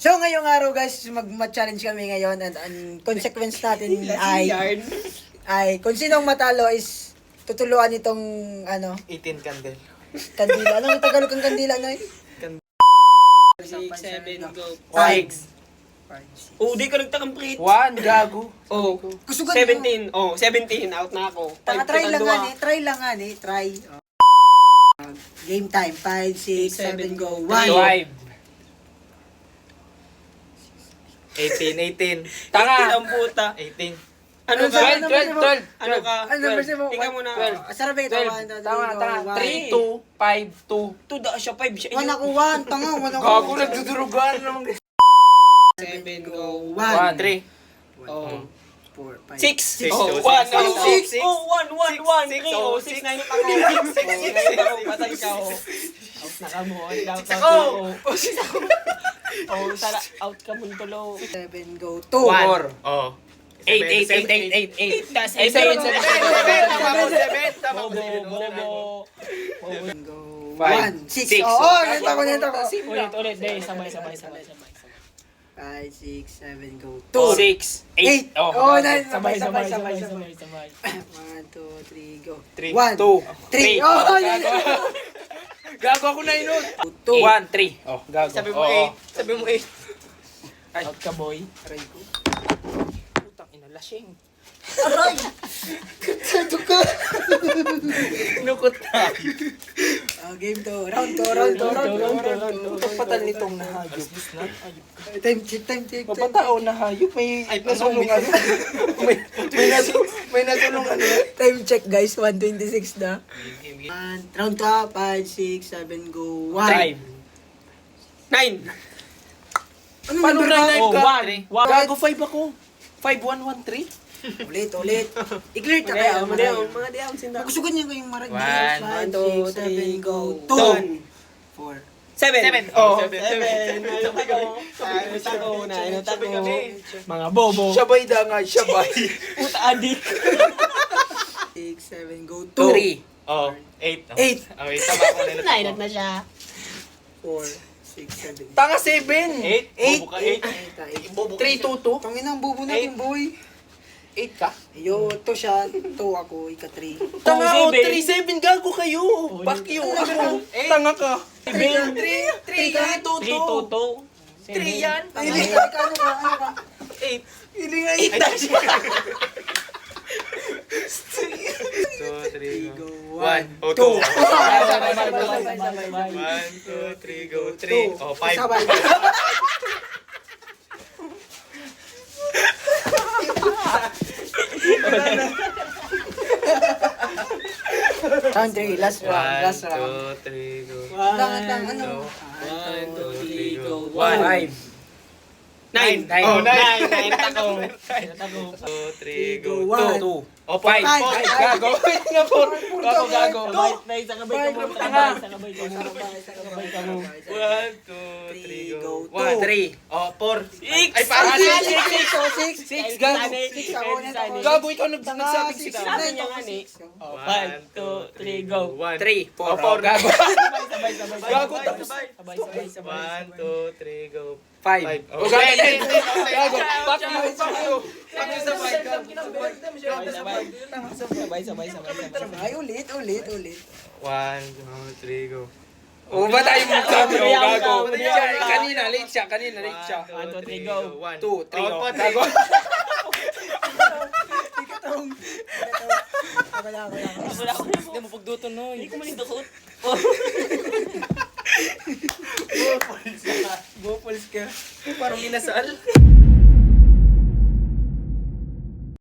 So ngayong araw guys, mag-challenge kami ngayon and ang consequence natin ay kung sinong matalo is tutuluan itong ano 18 candle. kandila. Anong Tagalog ng kandila na yun? 6, 7, go. 6. Oh, di ka nagta-complete. 1, gago. Oh, Kusugan 17. Oh, 17. Out na ako. Try lang nga ni. Game time. 5, 6, 7, go. 1. 5. 18. Tanga. Ang puta. 18. Ano ka? 12. Ano ka? Ano ba siya mo? Ikaw muna. Sarap ito. 12. Tama. 3, 2, 5, 2. 2 da siya. 5 siya. 1 ako 1. Tanga, 1 ako. Gago, nagdudurugan naman. 7, go. 1. 3. Oh. 4, 5. 6. Six. Oh, 1. Oh, six. Oh, 1, 1, 1. 3. Oh, 6 na yun ako. 6 ako. Patay ka ako. Out na ka mo. Out ako. Oh, tara. Out ka mo tulo. 7, go. 2. 4. Oh. 8. Das 8. 7. Tama mo. Bobo. 7, go. 1. 5. 6. Oo, nito ko. Ulit. Dahil sabay. 5, 6, 7, go. 2. 2. 6. 8. Oh, nice. Sabay. 1, 2, 3, go. 3. 1, 2. 3. Oh, Gago ako na yun. 2. 1, 3. Oh, gago. Sabi mo 8. Sabi mo 8. Out ka, boy. Aray ko. Putang ina, lasing. Aray! Katsado ka! Nukot na. Game 2. Round 2. Pagpatan nitong nahayop. Time check. Papatao na hayop. May nasulungan. May nasulungan. Time check guys, 1:26 na. Round 2, 5, 6, 7, go. 1. 9. Paano number ka? 9 ka? 1. Gago 5 ako. 5-1-1-3. Ulit. I-clear ka kaya. Mga diyaw, sinda. Magusugan niya kayong marag. 1, 5, 6, 7, go. 2. 4. 7. Oh. 7. Inata ko. Mga bobo. Sabay da nga, sabay. Puta adik. 6, 7, go. 2. 3. Oh, 8. 8. Okay, tama ako nila. Nainat na siya. 4, 6, 7. Tanga 7. 8. Bobo ka 8. 3-2-2. Tangin ang bubo natin, boy. 8 ka? Yo, to siya. 2 ako, ika 3. Tanga Oh, o, 3-7 gago kayo. Fuck you. Ako. Tanga ka. 7. 3 2-2. 3 yan. Ano ka? 8. Hindi nga 8 na siya. 2, 3, go. 1. Oh, 2. 1, 2, 3, go. 3. Oh, 5. Sabay. Round 3, last round. 1, 2, 3, go. Lang, ano? 1, 2, 3, go. 1. 9. Oh, 9. Tako. 2, 3, go. 1. 2. Oh, 5. Gago. Wait nga po. Gago. Sabay, sakabay ka mo. Sakabay ka mo. 1, 2, 3, go. 2. 3. Oh, 4. 6. Ay, parang 6. 6. Gago. 6 ako. Gago, ikaw nagsabing 6. Sabi niya nga ni. 1, 2, 3, go. 3. 4. Oh, Gago. Sabay. Gago, tapos. 1, 2, 3, go. 5. Oh, gago. Gago. Fuck you. Sabay. Ay, ulit. 1, 2, 3, go. Oh, ba tayo mo kami? Oh, gago. Kanina, late siya. 1, 2, 3, go. 2, 3, go. Gago. Wala ko na. Hindi mo pagduto, no. Hindi ko manindukot. Bopols ka. Parang minasal.